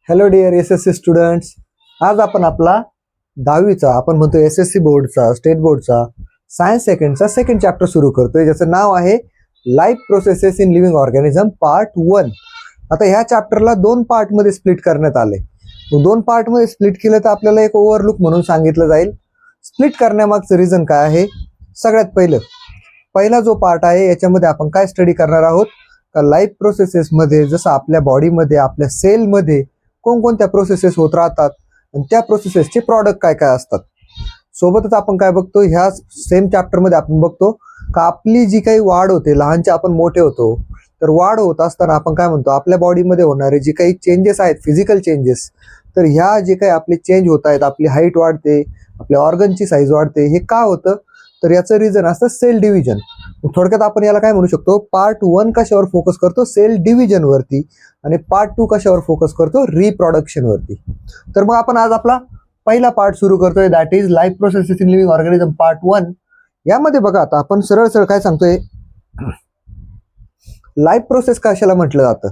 Hello dear SSC students. आज आपण आपला 10वीचा आपण म्हणतो SSC बोर्डचा state बोर्डचा science सेकंडचा second chapter सुरू करतोय, ज्याचं नाव आहे life processes in living organism part 1. आता ह्या चॅप्टरला 2 पार्टमध्ये स्प्लिट करण्यात आले. 2 पार्टमध्ये स्प्लिट केलं तर आपल्याला एक ओव्हरलुक म्हणून सांगितलं जाईल. स्प्लिट करण्यामागचं रिझन काय आहे? सगळ्यात पहिला जो पार्ट आहे याच्यामध्ये आपण काय स्टडी करणार आहोत का लाईफ प्रोसेसेसमध्ये जसं आपल्या बॉडीमध्ये आपल्या सेलमध्ये कोणकोणत्या प्रोसेसेस होत राहतात आणि त्या प्रोसेसेसचे प्रॉडक्ट काय काय असतात. सोबतच आपण काय बघतो, ह्या सेम चॅप्टरमध्ये आपण बघतो का आपली जी काही वाढ होते, लहानचे आपण मोठे होतो, तर वाढ होत असताना आपण काय म्हणतो आपल्या बॉडीमध्ये होणारे जे काही चेंजेस आहेत फिजिकल चेंजेस, तर ह्या जे काही आपले चेंज होत आहेत, आपली हाईट वाढते, आपल्या ऑर्गनची साईज वाढते, हे का होतं तर याचं रिझन असतं सेल डिव्हिजन. थोडक्यात आपण याला काय म्हणू शकतो, पार्ट 1 कशावर फोकस करतो, सेल डिव्हिजन वरती, आणि पार्ट 2 कशावर फोकस करतो, रिप्रोडक्शन वरती. तर मग आपण आज आपला पहिला पार्ट सुरू करतोय, that is life processes in living organism part 1. यामध्ये बघा आता आपण सरळ सरळ काय सांगतोय, लाईफ प्रोसेस कशाला म्हटलं जातं.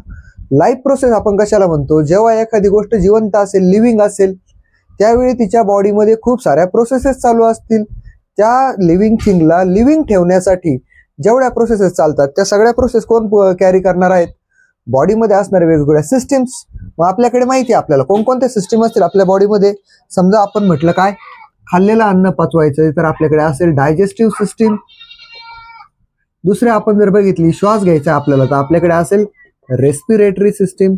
लाईफ प्रोसेस आपण कशाला म्हणतो, जेव्हा एखादी गोष्ट जिवंत असेल, लिव्हिंग असेल, त्यावेळी तिच्या बॉडीमध्ये खूप साऱ्या प्रोसेसेस चालू असतील. त्या लिव्हिंग थिंगला लिव्हिंग ठेवण्यासाठी जेवढ्या प्रोसेसेस चालतात त्या सगळ्या प्रोसेस कोण कॅरी करणार आहेत, बॉडीमध्ये असणाऱ्या वेगवेगळ्या सिस्टीम्स. मग आपल्याकडे माहिती आहे आपल्याला कोणकोणत्या सिस्टीम असतील आपल्या बॉडीमध्ये. समजा आपण म्हटलं काय, खाल्लेलं अन्न पचवायचं तर आपल्याकडे असेल डायजेस्टिव्ह सिस्टीम. दुसरे आपण जर बघितली श्वास घ्यायचा आपल्याला तर आपल्याकडे असेल रेस्पिरेटरी सिस्टीम.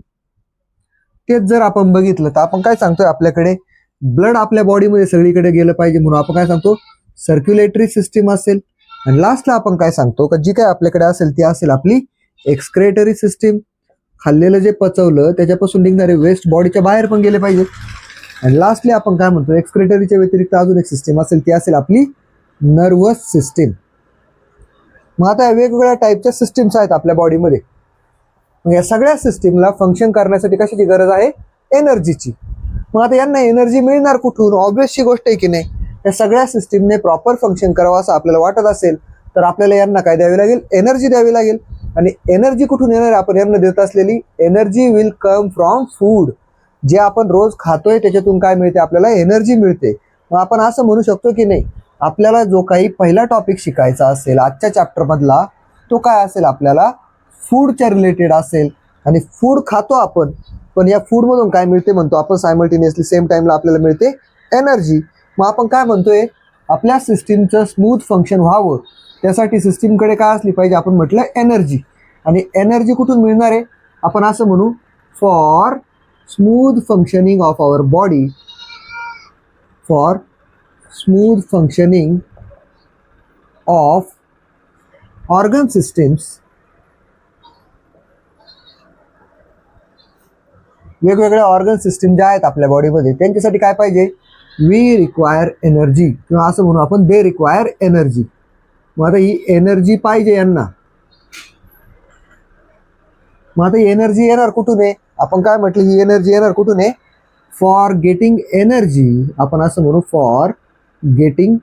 तेच जर आपण बघितलं तर आपण काय सांगतोय, आपल्याकडे ब्लड आपल्या बॉडीमध्ये सगळीकडे गेलं पाहिजे म्हणून आपण काय सांगतो सर्क्युलेटरी सिस्टीम असेल. आणि लास्टला आपण काय सांगतो का जी काय आपल्याकडे असेल ती असेल आपली एक्सक्रेटरी सिस्टीम. खाल्लेलं जे पचवलं त्याच्यापासून निघणारे वेस्ट बॉडीच्या बाहेर पण गेले पाहिजे. आणि लास्टली आपण काय म्हणतो, एक्सक्रेटरीच्या व्यतिरिक्त अजून एक सिस्टीम असेल ती असेल आपली नर्वस सिस्टीम. मग आता वेगवेगळ्या टाईपच्या सिस्टीम्स आहेत आपल्या बॉडीमध्ये. मग या सगळ्या सिस्टीमला फंक्शन करण्यासाठी कशाची गरज आहे, एनर्जीची. मग आता यांना एनर्जी मिळणार कुठून, ऑब्वियसची गोष्ट आहे की नाही. या सगळ्या सिस्टीमने प्रॉपर फंक्शन करावं असं आपल्याला वाटत असेल तर आपल्याला यांना काय द्यावी लागेल, एनर्जी द्यावी लागेल. आणि एनर्जी कुठून येणार, आपण यांना देत असलेली energy will come from food. जे आपण रोज खातोय त्याच्यातून काय मिळते, आपल्याला एनर्जी मिळते. मग आपण असं म्हणू शकतो की नाही, आपल्याला जो काही पहिला टॉपिक शिकायचा असेल आजच्या चॅप्टरमधला, तो काय असेल आपल्याला फूडच्या रिलेटेड असेल. आणि फूड खातो आपण, पण या फूडमधून काय मिळते म्हणतो आपण सायमल्टेनियसली सेम टाइमला आपल्याला मिळते एनर्जी. मग आपण काय म्हणतोय, आपल्या सिस्टीमचं स्मूथ फंक्शन व्हावं त्यासाठी सिस्टीमकडे काय असली पाहिजे, आपण म्हटलं एनर्जी. आणि एनर्जी कुठून मिळणार आहे, आपण असं म्हणू for smooth functioning of our body, for smooth functioning of organ systems. वेगवेगळ्या ऑर्गन सिस्टीम ज्या आहेत आपल्या बॉडीमध्ये त्यांच्यासाठी काय पाहिजे, वी रिक्वायर एनर्जी, किंवा असं म्हणू आपण दे रिक्वायर एनर्जी. मग आता ही एनर्जी पाहिजे यांना. मग आता ही एनर्जी येणार कुठून आहे, आपण काय म्हटलं ही एनर्जी येणार कुठून आहे, फॉर गेटिंग एनर्जी. आपण असं म्हणू फॉर गेटिंग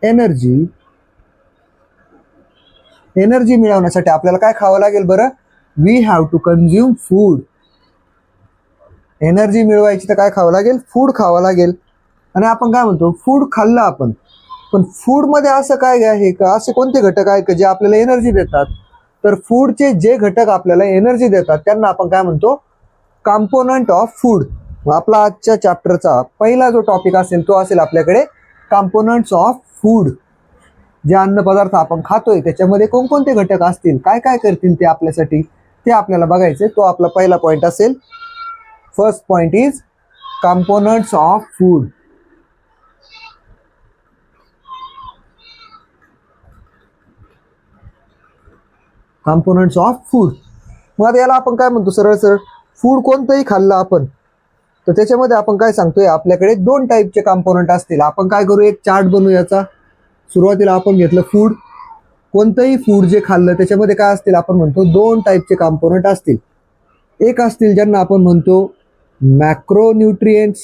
एनर्जी. एनर्जी मिळवण्यासाठी आपल्याला काय खावं लागेल बरं, we have to consume food. Energy मिळवायची तर काय खावं लागेल, फूड खावं लागेल. आणि आपण काय म्हणतो, फूड खाल्लं आपण, पण फूडमध्ये असं काय आहे का, असे कोणते घटक आहेत का जे आपल्याला एनर्जी देतात. तर फूडचे जे घटक आपल्याला एनर्जी देतात त्यांना आपण काय म्हणतो, कंपोनंट ऑफ फूड. मग आपला आजच्या चॅप्टरचा पहिला जो टॉपिक असेल तो असेल आपल्याकडे कंपोनंट्स ऑफ फूड. जे अन्न पदार्थ आपण खातोय त्याच्यामध्ये कोणकोणते घटक असतील, काय काय करतील ते आपल्यासाठी, ते आपल्याला बघायचे. तो आपला पहिला पॉईंट असेल. First point is components of food. Components of food. मग आता याला आपण काय म्हणतो, सरळ सरळ फूड कोणतंही खाल्लं आपण तर त्याच्यामध्ये आपण काय सांगतोय, आपल्याकडे 2 टाईपचे कंपोनंट असतील. आपण काय करू, एक चार्ट बनवू याचा. सुरुवातीला आपण घेतलं फूड. कोणतंही फूड जे खाल्लं त्याच्यामध्ये काय असतील, आपण म्हणतो 2 टाईपचे कंपोनंट असतील. एक असतील ज्यांना आपण म्हणतो मॅक्रोन्यूट्रिएंट्स.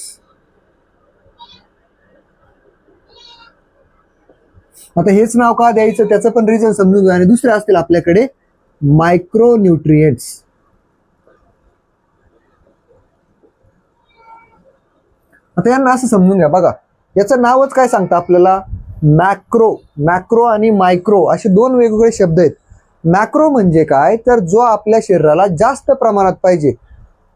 आता हेच नाव का द्यायचं त्याचं पण रिझन समजून घ्या. आणि दुसरे असतील आपल्याकडे मायक्रोन्यूट्रिएंट्स. आता यांना असं समजून घ्या बघा, याचं नावच काय सांगतं आपल्याला, मॅक्रो. मॅक्रो आणि मायक्रो असे दोन वेगवेगळे शब्द आहेत. मॅक्रो म्हणजे काय, तर जो आपल्या शरीराला जास्त प्रमाणात पाहिजे,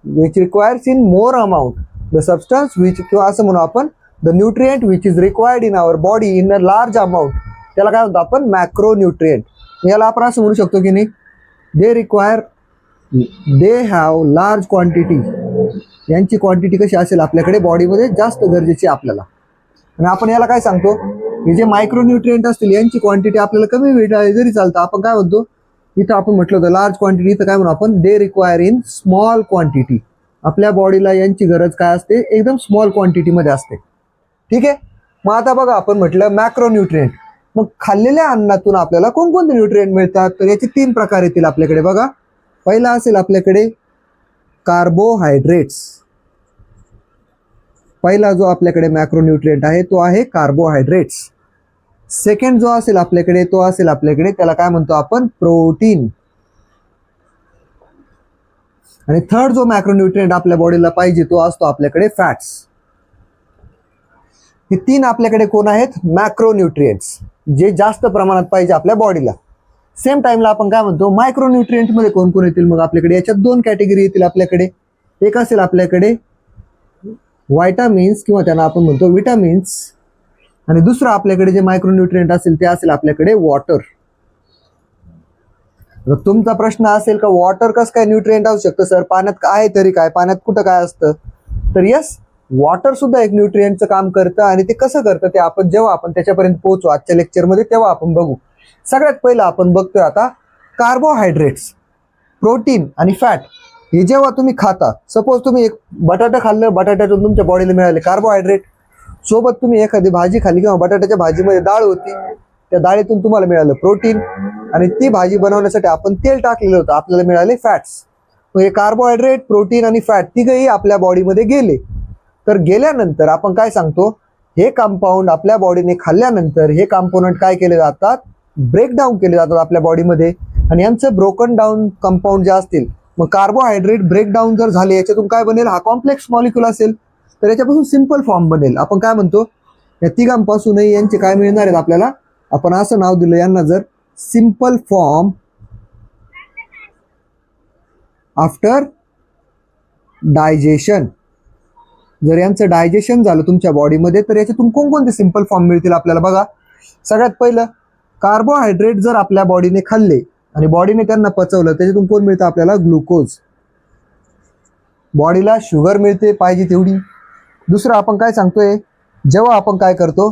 which requires in more amount the substance which, किंवा असं म्हणू आपण the nutrient which is required in our body in a large amount, त्याला काय म्हणतो आपण, मॅक्रो न्यूट्रिएंट. याला आपण असं म्हणू शकतो की नाही, they require, they have large quantity, यांची क्वांटिटी कशी असेल आपल्याकडे बॉडीमध्ये जास्त गरजेची आपल्याला. आणि आपण याला काय सांगतो, हे जे मायक्रोन्यूट्रिएंट असतील यांची क्वांटिटी आपल्याला कमी भेटायला जरी चालतं, आपण काय म्हणतो, इथं आपण म्हटलं होतं लार्ज क्वांटिटी, इथं काय म्हणू आपण, they require in small quantity. आपल्या बॉडीला यांची गरज काय असते, एकदम स्मॉल क्वांटिटीमध्ये असते. ठीक आहे. मग आता बघा आपण म्हटलं मॅक्रोन्यूट्रिएंट, मग खाल्लेल्या अन्नातून आपल्याला कोणकोणते न्यूट्रिएंट मिळतात, तर याचे 3 प्रकार येतील आपल्याकडे बघा. पहिला असेल आपल्याकडे कार्बोहायड्रेट्स. पहिला जो आपल्याकडे मॅक्रोन्यूट्रिएंट आहे तो आहे कार्बोहायड्रेट्स. सेकंड जो असेल आपल्याकडे तो असेल आपल्याकडे, त्याला काय म्हणतो आपण, प्रोटीन. आणि थर्ड जो मॅक्रोन्यूट्रिएंट आपल्या बॉडीला पाहिजे तो असतो आपल्याकडे फॅट्स. हे 3 आपल्याकडे कोण आहेत, मॅक्रोन्यूट्रिएंट्स, जे जास्त प्रमाणात पाहिजे आपल्या बॉडीला. सेम टाइमला आपण काय म्हणतो, मायक्रोन्यूट्रिएंट मध्ये कोण कोण येतील मग आपल्याकडे, याच्यात 2 कॅटेगरी येतील आपल्याकडे. एक असेल आपल्याकडे व्हायटामिन्स किंवा त्यांना आपण म्हणतो विटामिन्स, आणि दुसरं आपल्याकडे जे मायक्रोन्यूट्रिएंट असेल ते असेल आपल्याकडे वॉटर. तुमचा प्रश्न असेल का वॉटर कसं काय न्यूट्रिएंट असू शकतं सर, पाण्यात आहे तरी काय, पाण्यात कुठं काय असतं, तर यस, वॉटर सुद्धा एक न्यूट्रिएंटचं काम करतं. आणि ते कसं करतं ते आपण जेव्हा आपण त्याच्यापर्यंत पोहोचू आजच्या लेक्चरमध्ये तेव्हा आपण बघू. सगळ्यात पहिलं आपण बघतोय आता कार्बोहायड्रेट्स, प्रोटीन आणि फॅट. हे जेव्हा तुम्ही खाता, सपोज तुम्ही एक बटाटा खाल्लं, बटाट्यातून तुमच्या बॉडीला मिळाले कार्बोहायड्रेट, सोबत तुम्ही एखादी भाजी खाल्ली किंवा बटाट्याच्या भाजीमध्ये डाळ होती, त्या डाळीतून तुम्हाला मिळालं प्रोटीन, आणि ती भाजी बनवण्यासाठी आपण तेल टाकलेलं होतं, आपल्याला मिळाले फॅट्स. मग हे कार्बोहायड्रेट, प्रोटीन आणि फॅट तिघही आपल्या बॉडीमध्ये गेले. तर गेल्यानंतर आपण काय सांगतो, हे कंपाऊंड आपल्या बॉडीने खाल्ल्यानंतर हे कंपोनंट काय केले जातात, ब्रेकडाऊन केले जातात आपल्या बॉडीमध्ये. आणि यांचं ब्रोकन डाऊन कंपाऊंड जे असतील, मग कार्बोहायड्रेट ब्रेकडाऊन जर झाले याच्यातून काय बनेल, हा कॉम्प्लेक्स मॉलिक्यूल असेल तर याच्यापासून सिंपल फॉर्म बनेल. आपण काय म्हणतो, या तिघांपासूनही यांचे काय मिळणार आहेत आपल्याला, आपण असं नाव दिलं यांना जर सिंपल फॉर्म आफ्टर डायजेशन. जर यांचं डायजेशन झालं तुमच्या बॉडीमध्ये तर याच्यातून कोणकोणते सिंपल फॉर्म मिळतील आपल्याला बघा. सगळ्यात पहिलं, कार्बोहायड्रेट जर आपल्या बॉडीने खाल्ले आणि बॉडीने त्यांना पचवलं, त्याच्यातून कोण मिळतं आपल्याला, ग्लुकोज. बॉडीला शुगर मिळते पाहिजे तेवढी. दुसरं आपण काय सांगतोय, जेव्हा आपण काय करतो,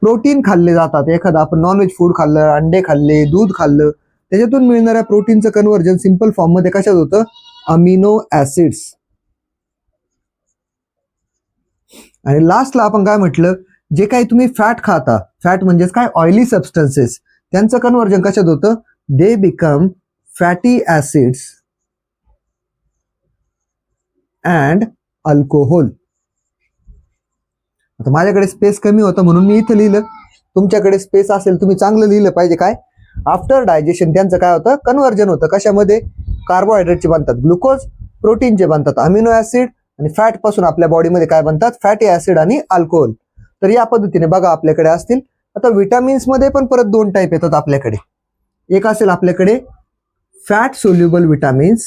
प्रोटीन खाल्ले जातात, एखादं आपण नॉनव्हेज फूड खाल्लं, अंडे खाल्ले, दूध खाल्लं, त्याच्यातून मिळणाऱ्या प्रोटीनचं कन्व्हर्जन सिंपल फॉर्ममध्ये कशात होतं, अमिनो ऍसिड्स. आणि लास्टला आपण काय म्हटलं, जे काही तुम्ही फॅट खाता, फॅट म्हणजेच काय, ऑइली सबस्टन्सेस, त्यांचं कन्व्हर्जन कशात होतं, they become fatty acids and alcohol. आता माझ्याकडे स्पेस कमी होता म्हणून मी इथं लिहिलं, तुमच्याकडे स्पेस असेल तुम्ही चांगलं लिहिलं पाहिजे. काय, आफ्टर डायजेशन त्यांचं काय होतं, कन्व्हर्जन होतं कशामध्ये, कार्बोहायड्रेटचे बनतात ग्लुकोज, प्रोटीनचे बनतात अमिनो ऍसिड, आणि फॅट पासून आपल्या बॉडीमध्ये काय बनतात, फॅटी ऍसिड आणि अल्कोहोल. तर या पद्धतीने बघा आपल्याकडे असतील. आता विटामिन्स मध्ये पण परत 2 टाईप येतात आपल्याकडे. एक असेल आपल्याकडे फॅट सोल्युबल विटामिन्स,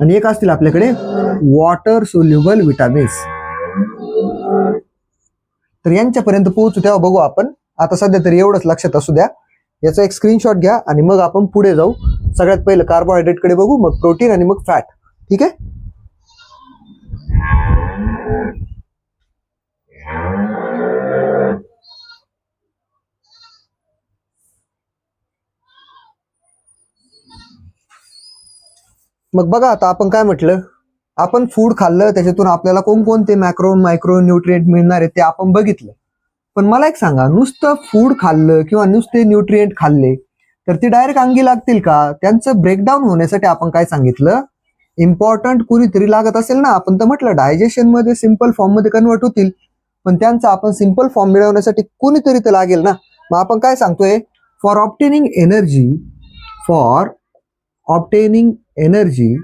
आणि एक असतील आपल्याकडे वॉटर सोल्युबल विटामिन्स. तर यांच्यापर्यंत पोहोचू तेव्हा बघू आपण. आता सध्या तरी एवढंच लक्षात असू द्या, याचा एक स्क्रीनशॉट घ्या आणि मग आपण पुढे जाऊ. सगळ्यात पहिलं कार्बोहायड्रेट कडे बघू, मग प्रोटीन आणि मग फॅट. ठीक आहे. मग बघा आता आपण काय म्हटलं, आपण फूड खाल्लं, त्याच्यातून आपल्याला कोणकोणते मॅक्रो मायक्रो न्यूट्रिएंट मिळणार आहेत ते आपण बघितलं. पण मला एक सांगा, नुसतं फूड खाल्लं किंवा नुसते न्यूट्रिएंट खाल्ले तर ती डायरेक्ट अंगी लागतील का? त्यांचं ब्रेकडाऊन होण्यासाठी आपण काय सांगितलं, इम्पॉर्टंट कुणीतरी लागत असेल ना. आपण तर म्हटलं डायजेशन मध्ये सिंपल फॉर्म मध्ये कन्वर्ट होतील, पण त्यांचा आपण सिंपल फॉर्म मिळवण्यासाठी कुणीतरी तर लागेल ना. मग आपण काय सांगतोय, for obtaining energy, for obtaining energy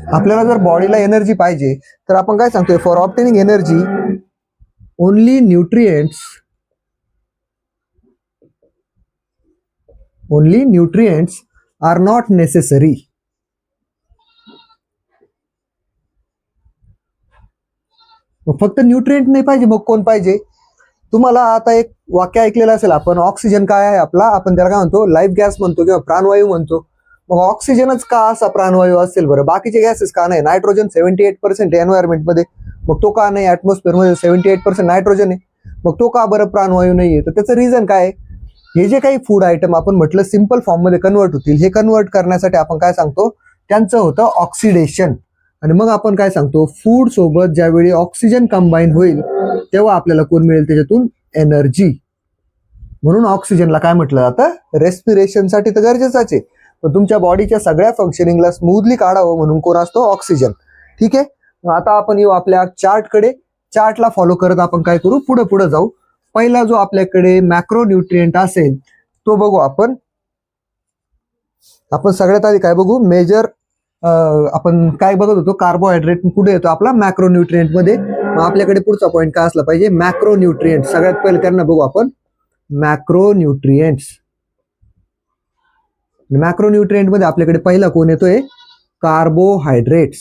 आपल्याला जर बॉडीला एनर्जी पाहिजे तर आपण काय सांगतोय, for obtaining energy only nutrients are not necessary. फक्त न्यूट्रिएंट नाही पाहिजे, मग कोण पाहिजे? तुम्हाला आता एक वाक्य ऐकलेलं असेल आपण, ऑक्सिजन काय आहे आपला, आपण त्याला काय म्हणतो, लाईफ गॅस म्हणतो किंवा प्राणवायू म्हणतो. मग ऑक्सिजनच का असा प्राणवायू असेल बरं, बाकीचे गॅसेस का नाही? नायट्रोजन 78% एन्व्हायरमेंट मध्ये, मग तो का नाही? ऍटमॉस्फिअर मध्ये 78% नायट्रोजन आहे, मग तो का बरं प्राणवायू नाहीये? तर त्याचं रिझन काय आहे? हे जे काही फूड आयटम आपण म्हटलं सिंपल फॉर्म मध्ये कन्वर्ट होतील, हे कन्वर्ट करण्यासाठी आपण काय सांगतो, त्यांचं होतं ऑक्सिडेशन. आणि मग आपण काय सांगतो, फूड सोबत ज्यावेळी ऑक्सिजन कंबाईन होईल तेव्हा आपल्याला कोण मिळेल? त्याच्यातून एनर्जी. म्हणून ऑक्सिजनला काय म्हटलं जातं, रेस्पिरेशनसाठी तर गरजेचाच आहे, पण तुमच्या बॉडीच्या सगळ्या फंक्शनिंगला स्मूथली काढावं म्हणून कोण असतो? ऑक्सिजन. ठीक आहे, आता आपण येऊ आपल्या चार्टकडे. चार्टला फॉलो करत आपण काय करू, पुढे पुढे जाऊ. पहिला जो आपल्याकडे मॅक्रो न्यूट्रिएंट असेल तो बघू आपण. आपण सगळ्यात आधी काय बघू, मेजर आपण काय बघत होतो, कार्बोहायड्रेट कुठे येतो आपला? मॅक्रो न्यूट्रिएंट मध्ये. मग आपल्याकडे पुढचा पॉईंट काय असला पाहिजे? Macro nutrient. सगळ्यात पहिले त्यांना बघू आपण, मॅक्रो न्यूट्रिएंट्स. मॅक्रो न्यूट्रिएंट मध्ये आपल्याकडे पहिला कोण येतोय? कार्बोहायड्रेट्स.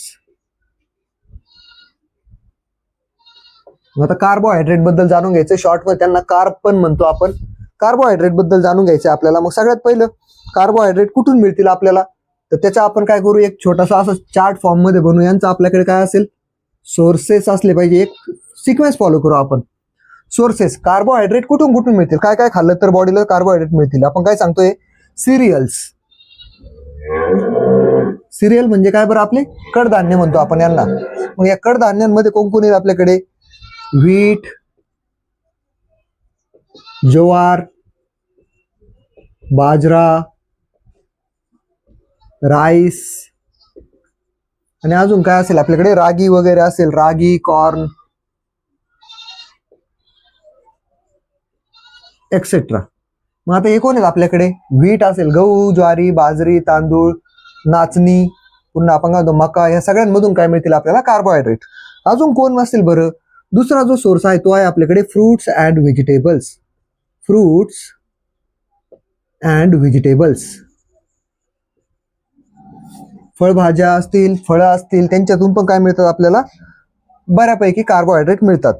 आता कार्बोहायड्रेट बद्दल जाणून घ्यायचं, शॉर्ट मध्ये त्यांना कार्ब पण म्हणतो आपण. कार्बोहायड्रेट बद्दल जाणून घ्यायचं आपल्याला. मग सगळ्यात पहिलं कार्बोहायड्रेट कुठून मिळतील आपल्याला? तर त्याचा आपण काय करू, एक छोटासा असं चार्ट फॉर्म मध्ये बनवू. यांचं आपल्याकडे काय असेल, सोर्सेस असले पाहिजे. एक सिक्वेन्स फॉलो करू आपण. सोर्सेस, कार्बोहायड्रेट कुठून कुठून मिळतील, काय काय खाल्लं तर बॉडीला कार्बोहायड्रेट मिळतील? आपण काय सांगतोय, सिरियल्स. सिरियल म्हणजे काय बरं? आपले कडधान्य म्हणतो आपण यांना. मग या कडधान्यांमध्ये कोण कोण येईल आपल्याकडे? व्हीट, ज्वार, बाजरा, राईस, आणि अजून काय असेल आपल्याकडे? रागी वगैरे असेल, रागी, कॉर्न एक्सेट्रा. मग आता हे कोण आहेत आपल्याकडे? व्हीट असेल, गहू, ज्वारी, बाजरी, तांदूळ, नाचणी, पुन्हा आपण काय मका, या सगळ्यांमधून काय मिळतील आपल्याला? कार्बोहायड्रेट. अजून कोण असेल बरं? दुसरा जो सोर्स आहे तो आहे आपल्याकडे fruits and vegetables. Fruits and vegetables, फळभाज्या असतील, फळं असतील, त्यांच्यातून पण काय मिळतात आपल्याला? बऱ्यापैकी कार्बोहायड्रेट मिळतात.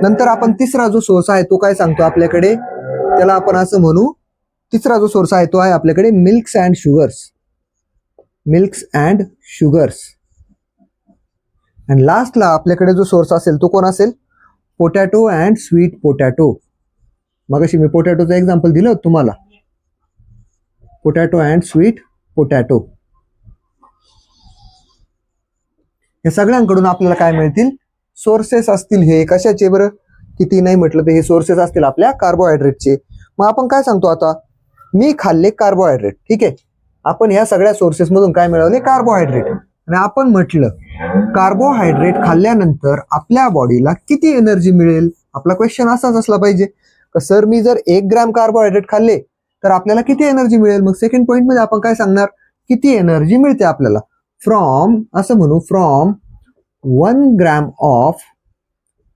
नंतर आपण तिसरा जो सोर्स आहे तो काय सांगतो आपल्याकडे, त्याला आपण असं म्हणू, तिसरा जो सोर्स आहे तो आहे आपल्याकडे milks and sugars. Milks and sugars. आणि लास्टला आपल्याकडे जो सोर्स असेल तो कोण असेल? Potato and sweet potato. मगाशी मी पोटॅटोचं एक्झाम्पल दिलं होतं तुम्हाला. Potato and sweet potato. हे सगळ्यांकडून आपल्याला काय मिळतील? सोर्सेस असतील. हे कशाचे बरं? किती नाही म्हटलं तर हे सोर्सेस असतील आपल्या कार्बोहायड्रेटचे. मग आपण काय सांगतो आता, मी खाल्ले कार्बोहायड्रेट. ठीक आहे, आपण ह्या सगळ्या सोर्सेस मधून काय मिळवले? कार्बोहायड्रेट. आणि आपण म्हटलं कार्बोहायड्रेट खाल्ल्यानंतर आपल्या बॉडीला किती एनर्जी मिळेल? आपला क्वेश्चन असाच असला पाहिजे का, सर मी जर 1 ग्रॅम कार्बोहायड्रेट खाल्ले तर आपल्याला किती एनर्जी मिळेल? मग सेकंड पॉईंट मध्ये आपण काय सांगणार, किती एनर्जी मिळते आपल्याला? फ्रॉम, असं म्हणू, फ्रॉम 1 ग्रॅम ऑफ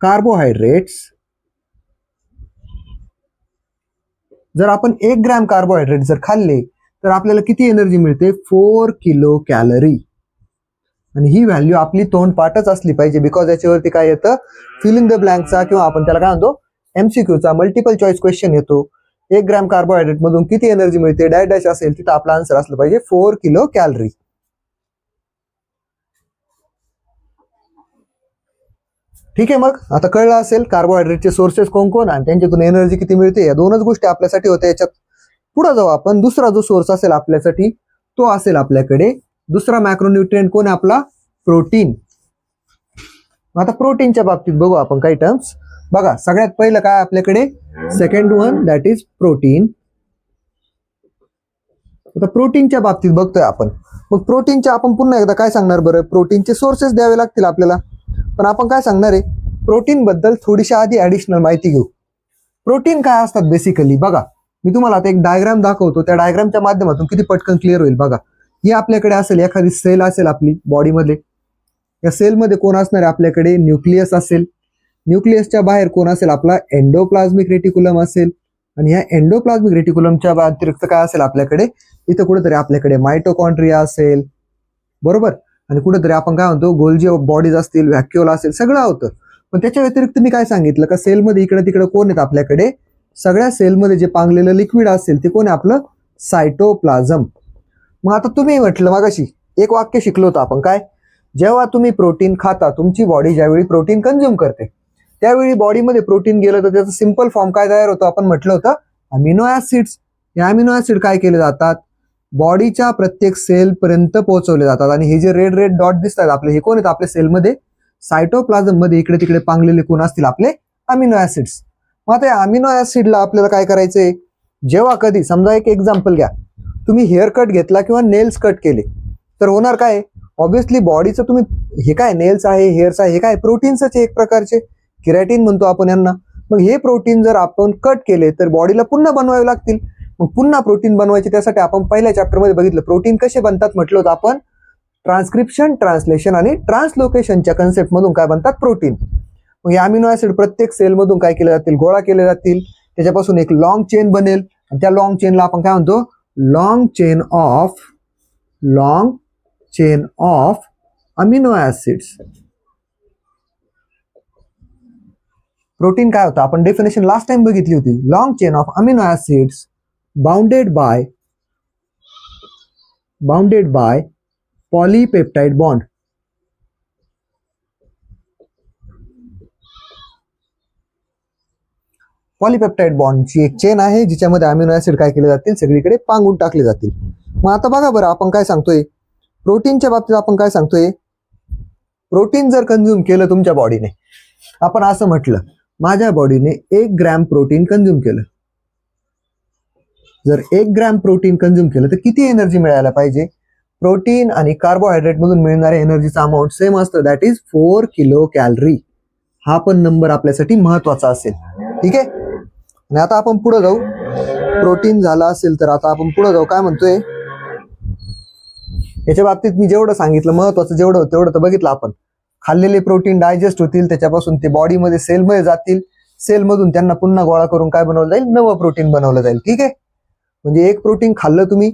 कार्बोहायड्रेट्स. जर आपण 1 ग्रॅम कार्बोहायड्रेट जर खाल्ले तर आपल्याला किती एनर्जी मिळते? 4 किलो कॅलरी. आणि ही व्हॅल्यू आपली तोंडपाठच असली पाहिजे, बिकॉज याच्यावरती काय येतं, फिल इन द ब्लँकचा किंवा आपण त्याला काय म्हणतो MCQचा मल्टिपल चॉईस क्वेश्चन येतो. 1 ग्रॅम कार्बोहायड्रेट मधून किती एनर्जी मिळते, डॅश डॅश असेल, तिथं आपला आन्सर असलं पाहिजे 4 किलो कॅलरी. ठीक आहे, मग आता कळलं असेल कार्बोहायड्रेटचे सोर्सेस कोण कोण आणि त्यांच्यातून एनर्जी किती मिळते. या दोनच गोष्टी आपल्यासाठी होत्या. याच्यात पुढे जाऊ आपण. दुसरा जो सोर्स असेल आपल्यासाठी तो असेल आपल्याकडे दुसरा मॅक्रोन्यूट्रिएंट कोण आहे आपला? प्रोटीन. आता प्रोटीनच्या बाबतीत बघू आपण काही टर्म्स. बघा, सगळ्यात पहिलं काय आपल्याकडे? Second one, that is protein. आता प्रोटीनच्या बाबतीत बघतोय आपण. मग प्रोटीनच्या आपण पुन्हा एकदा काय सांगणार बरं? प्रोटीनचे सोर्सेस द्यावे लागतील आपल्याला. पण आपण काय सांगणार आहे, प्रोटीन बद्दल थोडीशी आधी ऍडिशनल माहिती घेऊ. प्रोटीन काय असतात बेसिकली? बघा, मी तुम्हाला आता एक डायग्राम दाखवतो, त्या डायग्रामच्या माध्यमातून किती पटकन क्लिअर होईल. बघा, ही आपल्याकडे असेल, एखादी सेल असेल आपली बॉडीमध्ये. या सेलमध्ये कोण असणार आहे आपल्याकडे? न्यूक्लियस असेल. न्यूक्लियसच्या बाहेर कोण असेल? आपला एंडोप्लाझ्मिक रेटिक्युलम असेल. आणि ह्या एंडोप्लाझ्मिक रेटिक्युलमच्या व्यतिरिक्त काय असेल आपल्याकडे? इथं कुठेतरी आपल्याकडे मायटोकॉन्ड्रिया असेल, बरोबर. आणि कुठेतरी आपण काय म्हणतो, गोल्जी बॉडीज असतील, व्हॅक्युल असेल, सगळं होतं. पण त्याच्या व्यतिरिक्त मी काय सांगितलं का सेलमध्ये इकडे तिकडे कोण आहेत आपल्याकडे? सगळ्या सेलमध्ये जे पांगलेलं लिक्विड असेल ते कोण आहे? आपलं सायटोप्लाझम. मग आता तुम्ही म्हटलं मगाशी एक वाक्य शिकलो होतं आपण, काय? जेव्हा तुम्ही प्रोटीन खाता, तुमची बॉडी ज्यावेळी प्रोटीन कंझ्युम करते त्यावेळी बॉडीमध्ये प्रोटीन गेलं तर त्याचा सिंपल फॉर्म काय तयार होतो? आपण म्हटलं होतं अमिनो ऍसिड्स. हे अमिनो ऍसिड काय केले जातात? बॉडीच्या प्रत्येक सेल पर्यंत पोहोचवले जातात. आणि हे जे रेड रेड डॉट दिसतात आपले, हे कोण आहेत आपल्या सेलमध्ये? सायटोप्लाझम मध्ये इकडे तिकडे पांगलेले कोण असतील? आपले अमिनो ऍसिड्स. मग आता या अमिनो ऍसिडला आपल्याला काय करायचंय? जेव्हा कधी समजा एक एक्झाम्पल घ्या, तुम्ही हेअर कट घेतला किंवा नेल्स कट केले तर होणार काय? ऑब्व्हियसली बॉडीचं तुम्ही हे काय नेल्स आहे, हेअर्स आहे, हे काय प्रोटीन्सच आहे एक प्रकारचे, केरॅटिन म्हणतो आपण यांना. मग हे प्रोटीन जर आपण कट केले तर बॉडीला पुन्हा बनवावे लागतील. मग पुन्हा प्रोटीन बनवायचे, त्यासाठी आपण पहिल्या चॅप्टरमध्ये बघितलं प्रोटीन कसे बनतात. म्हटलं होतं आपण ट्रान्सक्रिप्शन, ट्रान्सलेशन आणि ट्रान्सलोकेशनच्या कन्सेप्ट मधून काय बनतात? प्रोटीन. मग हे अमिनो ऍसिड प्रत्येक सेलमधून काय केले जातील? गोळा केले जातील. त्याच्यापासून एक लॉंग चेन बनेल आणि त्या लॉंग चेनला आपण काय म्हणतो? Long chain of amino acids. Protein काय होतं? आपण डेफिनेशन लास्ट टाइम बघितली होती. Long chain of amino acids bounded by polypeptide bond. Polypeptide बॉन्डची एक चेन आहे जिच्यामध्ये अमिनो ऍसिड काय केले जातील? सगळीकडे पांगून टाकले जातील. मग आता बघा बरं, आपण काय सांगतोय प्रोटीनच्या बाबतीत? आपण काय सांगतोय? प्रोटीन जर कंझ्युम केलं तुमच्या बॉडीने, आपण असं म्हटलं माझ्या बॉडीने 1 ग्रॅम प्रोटीन कंझ्युम केलं. जर 1 ग्रॅम प्रोटीन कंझ्युम केलं तर किती एनर्जी मिळायला पाहिजे? प्रोटीन आणि कार्बोहायड्रेट मधून मिळणाऱ्या एनर्जीचा अमाऊंट सेम असतं, दॅट इज 4 किलो कॅलरी. हा पण नंबर आपल्यासाठी महत्वाचा असेल, ठीक आहे. आणि आता आपण पुढे जाऊ. प्रोटीन झाला असेल तर आता आपण पुढे जाऊ. काय म्हणतोय याच्या बाबतीत? मी जेवढं सांगितलं महत्वाचं जेवढं होतं तेवढं तर बघितलं आपण. खाल्लेले प्रोटीन डायजेस्ट होतील, त्याच्यापासून ते बॉडीमध्ये सेलमध्ये जातील, सेलमधून त्यांना पुन्हा गोळा करून काय बनवलं जाईल? नवं प्रोटीन बनवलं जाईल, ठीक आहे. म्हणजे एक प्रोटीन खाल्लं तुम्ही,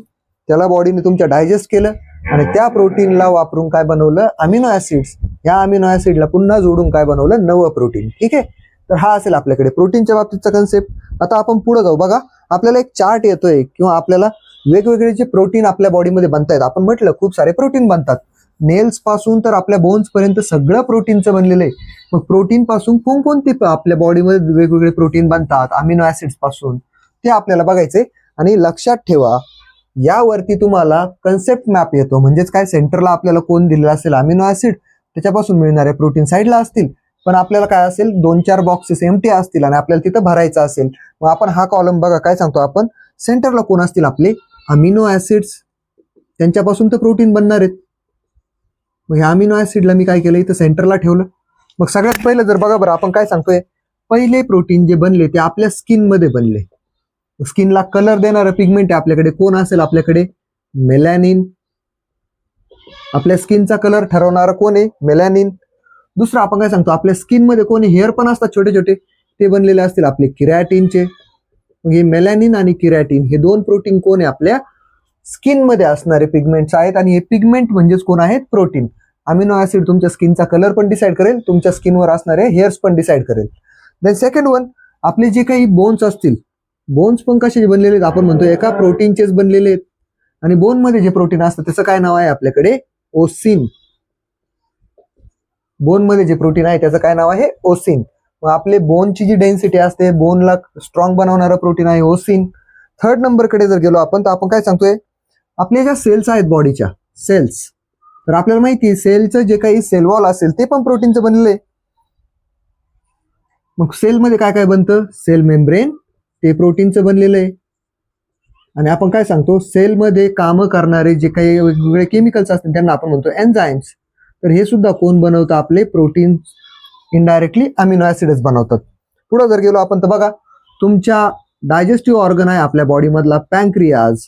त्याला बॉडीने तुमच्या डायजेस्ट केलं आणि त्या प्रोटीनला वापरून काय बनवलं? Amino acids. या अमिनो ऍसिडला पुन्हा जोडून काय बनवलं? नवं प्रोटीन, ठीक आहे. तर हा असेल आपल्याकडे प्रोटीनच्या बाबतीतचा कन्सेप्ट. आता आपण पुढे जाऊ. बघा आपल्याला एक चार्ट येतोय किंवा आपल्याला वेगवेगळे जे प्रोटीन आपल्या बॉडीमध्ये बनतायत. आपण म्हटलं खूप सारे प्रोटीन बनतात, नेल्स पासून तर आपल्या बोन्स पर्यंत सगळं प्रोटीनचं बनलेलं आहे. मग प्रोटीन पासून कोणकोणते आपल्या बॉडीमध्ये वेगवेगळे प्रोटीन बनतात अमिनो ऍसिड्स पासून, ते आपल्याला बघायचे. आणि लक्षात ठेवा, यावरती तुम्हाला कन्सेप्ट मॅप येतो. म्हणजेच काय, सेंटरला आपल्याला कोण दिलेला असेल? Amino acid. त्याच्यापासून मिळणारे प्रोटीन साईडला असतील, पण आपल्याला काय असेल? 2-4 बॉक्सेस एम्प्टी असतील आणि आपल्याला तिथं भरायचं असेल. मग आपण हा कॉलम बघा काय सांगतो आपण, सेंटरला कोण असतील? आपले अमिनो ऍसिड्स. त्यांच्यापासून तर प्रोटीन बनणार आहेत. मग ह्या अमिनो ऍसिडला मी काय केलं? इथं सेंटरला ठेवलं. मग सगळ्यात पहिलं जर बघा बरं, आपण काय सांगतोय? पहिले प्रोटीन जे बनले ते आपल्या स्किन मध्ये बनले. स्किनला कलर देणारं पिगमेंट आहे आपल्याकडे. कोण असेल आपल्याकडे? मेलॅनिन. आपल्या स्किनचा कलर ठरवणारा कोण आहे? मेलॅनिन. दुसरं आपण काय सांगतो? आपल्या स्किन मध्ये कोणी हेअर पण असतात छोटे छोटे, ते बनलेले असतील आपले किरॅटिनचे. हे मेलॅनिन आणि किरॅटिन हे 2 प्रोटीन कोण आहे? आपल्या स्किन मध्ये असणारे पिगमेंट्स आहेत. आणि हे पिगमेंट म्हणजेच कोण आहेत? प्रोटीन. अमिनो ऍसिड तुमच्या स्किनचा कलर पण डिसाईड करेल, तुमच्या स्किनवर असणारे हेअर्स पण डिसाईड करेल. देन सेकंड वन, आपले जे काही बोन्स असतील, बोन्स पण कसे बनलेले आहेत? आपण म्हणतो एका प्रोटीनचेच बनलेले आहेत. आणि बोन मध्ये जे प्रोटीन असतं त्याचं काय नाव आहे आपल्याकडे? ओसिन. बोन मध्ये जे प्रोटीन आहे त्याचं काय नाव आहे? ओसिन. मग आपले बोनची जी डेन्सिटी असते, बोनला स्ट्रॉंग बनवणारं प्रोटीन आहे ओसिन. थर्ड नंबरकडे जर गेलो आपण, तर आपण काय सांगतोय? आपल्या ज्या सेल्स आहेत बॉडीच्या सेल्स, तर आपल्याला माहिती आहे सेलचं जे काही सेल वॉल असेल ते पण प्रोटीनचं बनलेलं आहे. मग सेलमध्ये काय काय बनतं? सेल मेम्ब्रेन, ते प्रोटीनचं बनलेलं आहे. आणि आपण काय सांगतो? सेलमध्ये कामं करणारे जे काही वेगवेगळे केमिकल्स असतात त्यांना आपण म्हणतो एन्झाईम्स. तर हे सुद्धा कोण बनवतं? आपले प्रोटीन इनडायरेक्टली अमिनो ऍसिडच बनवतात. पुढे जर गेलो आपण तर बघा, तुमच्या डायजेस्टिव्ह ऑर्गन आहे आपल्या बॉडीमधला पॅनक्रियाज.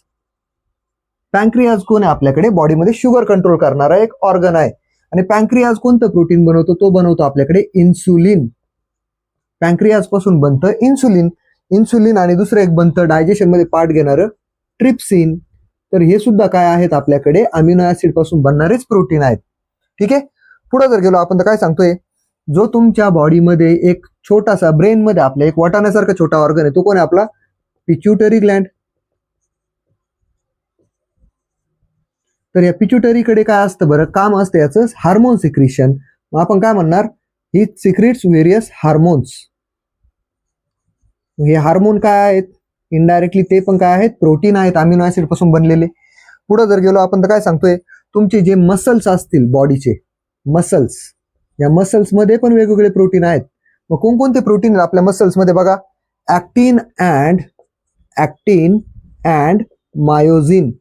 पॅन्क्रियाज कोण आहे आपल्याकडे? बॉडीमध्ये शुगर कंट्रोल करणारा एक ऑर्गन आहे. आणि पॅन्क्रियाज कोणतं प्रोटीन बनवतो? तो बनवतो आपल्याकडे इन्सुलिन. पॅन्क्रियाज पासून बनतं इन्सुलिन. इन्सुलिन आणि दुसरं एक बनतं डायजेशन मध्ये पार्ट घेणारं ट्रिप्सिन. तर हे सुद्धा काय आहेत आपल्याकडे? अमिनो ऍसिड पासून बनणारेच प्रोटीन आहेत. ठीक आहे. पुढे जर गेलो आपण तर काय सांगतोय, जो तुमच्या बॉडीमध्ये एक छोटासा ब्रेन मध्ये आपल्या एक वाटाण्यासारखा छोटा ऑर्गन आहे, तो कोण आहे आपला? Pituitary Gland. तर या पिट्युटरीकडे काय असतं बरं? काम असतं याचं हार्मोन सिक्रिशन. मग आपण काय म्हणणार? ही सिक्रेट्स व्हेरियस हार्मोन्स. हे हार्मोन काय आहेत? इनडायरेक्टली ते पण काय आहेत? प्रोटीन आहेत, अमिनो ऍसिड पासून बनलेले. पुढे जर गेलो आपण तर काय सांगतोय, तुमचे जे मसल्स असतील बॉडीचे मसल्स, या मसल्स मध्ये पण वेगवेगळे प्रोटीन आहेत. मग कोणकोणते प्रोटीन आहेत आपल्या मसल्स मध्ये? बघा, ऍक्टिन अँड मायोझिन.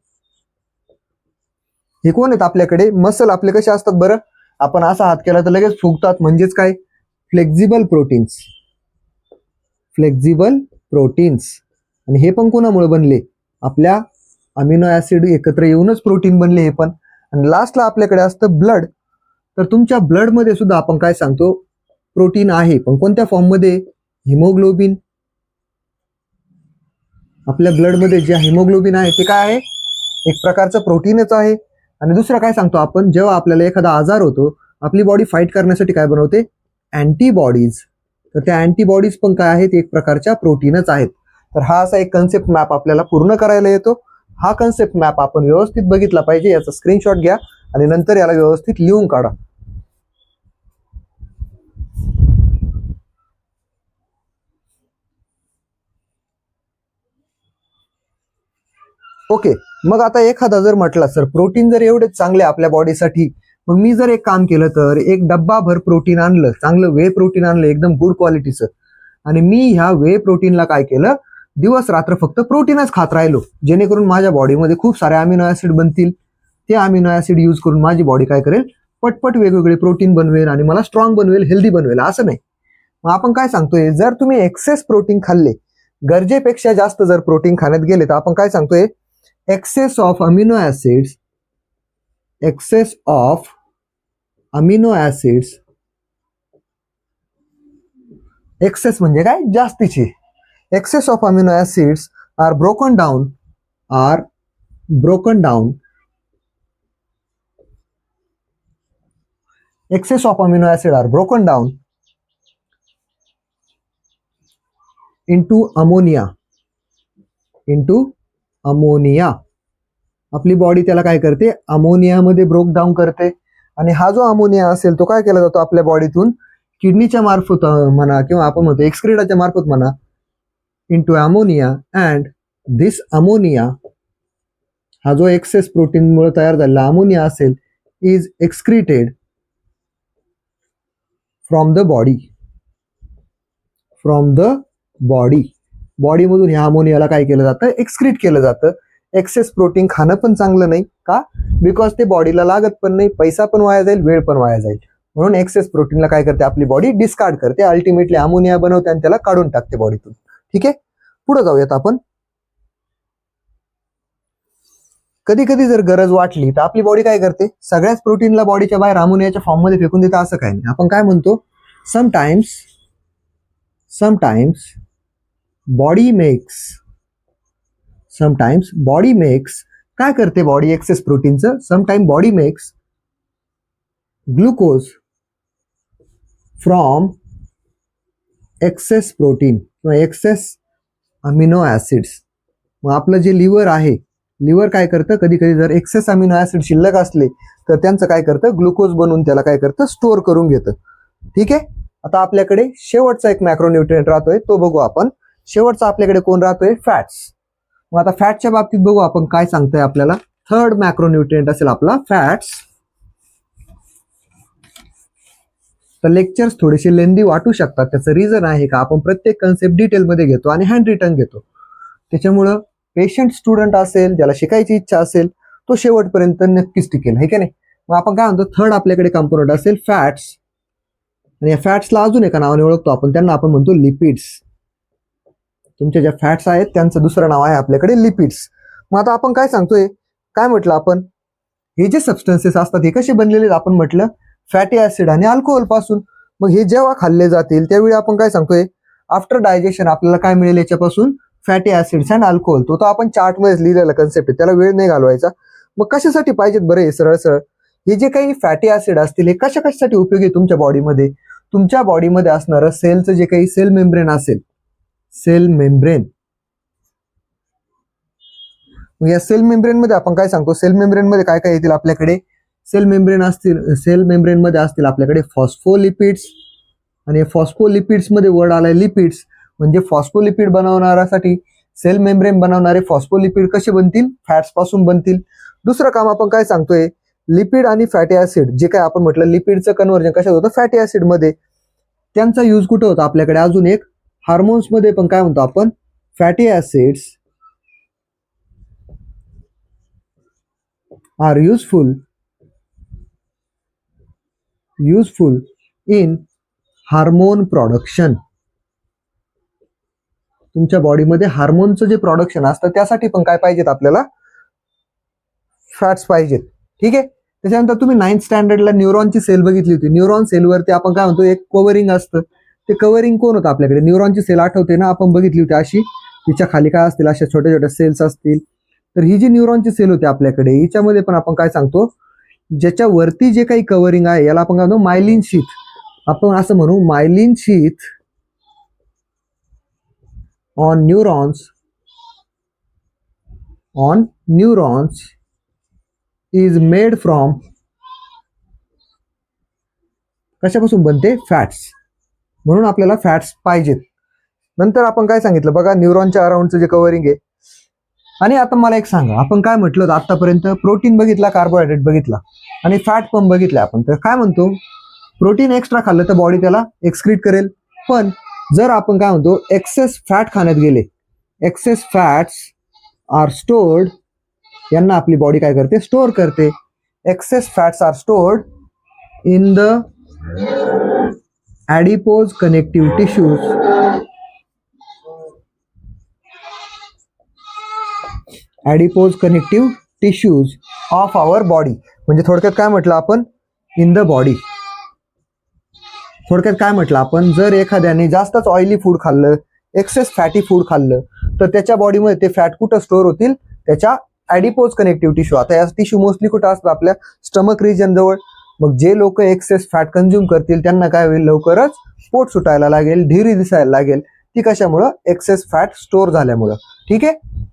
हे कोण आहेत आपल्याकडे? मसल आपले कसे असतात बरं? आपण असा हात केला तर लगेच फुगतात, म्हणजेच काय? Flexible proteins. Flexible proteins. आणि हे पण कोणामुळे बनले? आपल्या अमिनो ऍसिड एकत्र येऊनच प्रोटीन बनले हे पण. आणि लास्टला आपल्याकडे असतं ब्लड. तर तुमच्या ब्लड मध्ये सुद्धा आपण काय सांगतो? प्रोटीन आहे, पण कोणत्या फॉर्म मध्ये? हिमोग्लोबिन. आपल्या ब्लड मध्ये जे हिमोग्लोबिन आहे ते काय आहे? एक प्रकारचं प्रोटीनच आहे. आणि दुसरं काय सांगतो आपण? जेव्हा आपल्याला एखादा आजार होतो, आपली बॉडी फाईट करण्यासाठी काय बनवते? अँटीबॉडीज. तर त्या अँटीबॉडीज पण काय आहेत? एक प्रकारच्या प्रोटीनच आहेत. तर हा असा एक कन्सेप्ट मॅप आपल्याला पूर्ण करायला येतो. हा कन्सेप्ट मॅप आपण व्यवस्थित बघितला पाहिजे. याचा स्क्रीनशॉट घ्या आणि नंतर याला व्यवस्थित लिहून काढा. ओके. मग आता एखादा जर म्हटला, सर प्रोटीन जर एवढेच चांगले आपल्या बॉडीसाठी, मग मी जर एक काम केलं तर एक डब्बा भर प्रोटीन आणलं, चांगलं वे प्रोटीन आणलं एकदम गुड क्वालिटीचं, आणि मी ह्या वे प्रोटीनला काय केलं? दिवस रात्र फक्त प्रोटीनच खात राहिलो, जेणेकरून माझ्या बॉडीमध्ये खूप सारे अमिनो ऍसिड बनतील. ते अमिनो ऍसिड यूज करून माझी बॉडी काय करेल? पटपट वेगवेगळे प्रोटीन बनवेल आणि मला स्ट्रॉंग बनवेल, हेल्दी बनवेल. असं नाही. मग आपण काय सांगतोय? जर तुम्ही एक्सेस प्रोटीन खाल्ले, गरजेपेक्षा जास्त जर प्रोटीन खाण्यात गेले, तर आपण काय सांगतोय? excess of amino acids, excess of amino acids, excess म्हणजे काय? जास्तीचे. excess of amino acids are broken down excess of amino acid are broken down into ammonia. आपली बॉडी त्याला काय करते? अमोनियामध्ये ब्रोक डाऊन करते. आणि हा जो अमोनिया असेल तो काय केला जातो आपल्या बॉडीतून? किडनीच्या मार्फत म्हणा, किंवा आपण म्हणतो एक्सक्रीटाच्या मार्फत म्हणा, into ammonia. And this ammonia, हा जो एक्सेस प्रोटीन मुळे तयार झालेला अमोनिया असेल, is excreted from the body. बॉडीमधून ह्या अमोनियाला काय केलं जातं? एक्सक्रीट केलं जातं. एक्सेस प्रोटीन खाणं पण चांगलं नाही का? बिकॉज ते बॉडीला लागत पण नाही, पैसा पण वाया जाईल, वेळ पण वाया जाईल. म्हणून एक्सेस प्रोटीनला काय करते आपली बॉडी? डिस्कार्ड करते. अल्टिमेटली अमोनिया बनवते आणि त्याला काढून टाकते बॉडीतून. ठीक आहे. पुढे जाऊयात आपण. कधी कधी जर गरज वाटली तर आपली बॉडी काय करते? सगळ्याच प्रोटीनला बॉडीच्या बाहेर अमोनियाच्या फॉर्म मध्ये फेकून देतं असं काय नाही. आपण काय म्हणतो? समटाइम्स बॉडी मेक्स काय करते बॉडी एक्सेस प्रोटीनचं? Sometime body makes glucose from excess protein किंवा एक्सेस अमिनो ऍसिड्स. मग आपलं जे लिव्हर आहे, लिव्हर काय करतं? कधी कधी जर एक्सेस अमिनो ऍसिड शिल्लक असले तर त्यांचं काय करतं? ग्लुकोज बनवून त्याला काय करतं? स्टोअर करून घेतं. ठीक आहे. आता आपल्याकडे शेवटचा एक मॅक्रोन्यूट्रिएंट राहतोय, तो बघू आपण. शेवटचा आपल्याकडे कोण राहतोय? फॅट्स. मग आता फॅटच्या बाबतीत बघू आपण काय सांगतोय आपल्याला. थर्ड मॅक्रोन्यूट्रिएंट असेल आपला फॅट्स. तर लेक्चर्स थोडेसे लेंदी वाटू शकतात. त्याचं रिझन आहे का आपण प्रत्येक कन्सेप्ट डिटेलमध्ये घेतो आणि हँड रिटन घेतो. त्याच्यामुळं पेशंट स्टुडंट असेल, ज्याला शिकायची इच्छा असेल, तो शेवटपर्यंत नक्कीच टिकेल, है की नाही. मग आपण काय म्हणतो? थर्ड आपल्याकडे कंपोनंट असेल फॅट्स. आणि या फॅट्सला अजून एका नावाने ओळखतो आपण, त्यांना आपण म्हणतो लिपिड्स. तुमच्या ज्या फॅट्स आहेत त्यांचं दुसरं नाव आहे आपल्याकडे लिपिड्स. मग आता आपण काय सांगतोय? काय म्हटलं आपण, हे जे सबस्टन्सेस असतात हे कसे बनलेले आहेत, आपण म्हटलं फॅटी ऍसिड आणि अल्कोहोल पासून. मग हे जेव्हा खाल्ले जातील त्यावेळी आपण काय सांगतोय, आफ्टर डायजेशन आपल्याला काय मिळेल याच्यापासून, फॅटी ऍसिड्स अँड अल्कोहोल. तो आपण चार्टमध्येच लिहिलेला कन्सेप्ट आहे, त्याला वेळ नाही घालवायचा. मग कशासाठी पाहिजेत बरं हे सरळ सरळ, हे जे काही फॅटी ऍसिड असतील हे कशासाठी उपयोगी आहे तुमच्या बॉडीमध्ये. तुमच्या बॉडीमध्ये असणारं सेलचं जे काही सेल मेम्ब्रेन असेल, सेल मेम्ब्रेन, या सेल मेम्ब्रेन मध्ये आपण काय सांगतो, सेल मेम्ब्रेन मध्ये काय काय येतील आपल्याकडे, सेल मेम्ब्रेन असतील, सेल मेम्ब्रेन मध्ये असतील आपल्याकडे फॉस्फोलिपिड्स, आणि फॉस्फोलिपिड्स मध्ये वर्ड आलाय लिपिड्स, म्हणजे फॉस्फोलिपिड बनवण्यासाठी सेल मेम्ब्रेन बनवणारे फॉस्फोलिपिड कसे बनतील, फॅट्स पासून बनतील. दुसरं काम आपण काय सांगतोय, लिपिड आणि फॅटी ऍसिड, जे काय आपण म्हटलं लिपिडचं कन्व्हर्जन कशात होतं, फॅटी ऍसिड मध्ये. त्यांचा यूज कुठं होता आपल्याकडे, अजून एक हार्मोन्स मध्ये पण काय म्हणतो आपण, fatty acids are useful in hormone production. तुमच्या बॉडीमध्ये हार्मोनचं जे प्रोडक्शन असतं त्यासाठी पण काय पाहिजेत आपल्याला, फॅट्स पाहिजेत. ठीक आहे. त्याच्यानंतर तुम्ही 9th स्टँडर्डला न्यूरॉनची सेल बघितली होती. न्यूरॉन सेलवरती आपण काय म्हणतो, एक कव्हरिंग असतं. ते कव्हरिंग कोण होतं आपल्याकडे, न्यूरॉनची सेल आठवते ना, आपण बघितली होती अशी, तिच्या खाली काय असतील, अशा छोट्या छोट्या सेल्स असतील. तर ही जी न्यूरॉनची सेल होती आपल्याकडे, हिच्यामध्ये पण आपण काय सांगतो, ज्याच्या वरती जे काही कव्हरिंग आहे याला आपण काय म्हणतो, मायलिन शीथ. आपण असं म्हणू, myelin sheath on neurons is made from, कशापासून बनते, फॅट्स. म्हणून आपल्याला फॅट्स पाहिजेत. नंतर आपण काय सांगितलं बघा, न्यूरॉनच्या अराउंडचं जे कव्हरिंग आहे. आणि आता मला एक सांगा, आपण काय म्हटलं होतं आतापर्यंत, प्रोटीन बघितला, कार्बोहायड्रेट बघितला आणि फॅट पण बघितलं आपण. तर काय म्हणतो, प्रोटीन एक्स्ट्रा खाल्लं तर बॉडी त्याला एक्सक्रीट करेल. पण जर आपण काय म्हणतो, एक्सेस फॅट खाण्यात गेले, एक्सेस फॅट्स आर स्टोर्ड, यांना आपली बॉडी काय करते, स्टोअर करते. Excess fats are stored in the adipose connective tissues, adipose connective tissues of our body. म्हणजे थोडक्यात काय म्हटलं आपण, इन द बॉडी. थोडक्यात काय म्हटलं आपण, जर एखाद्याने जास्तच ऑइली फूड खाल्लं, एक्सेस फॅटी फूड खाल्लं, तर त्याच्या बॉडीमध्ये ते फॅट कुठं स्टोअर होतील, त्याच्या ॲडिपोज कनेक्टिव्ह टिश्यू. आता या टिश्यू मोस्टली कुठं असतं, आपल्या स्टमक रिजन जवळ. मग जे लोक एक्सेस फॅट कंझ्युम करतील त्यांना काय होईल, लवकरच पोट सुटायला लागेल, ढिरी दिसायला लागेल. ती कशामुळं, एक्सेस फॅट स्टोअर झाल्यामुळं. ठीक आहे.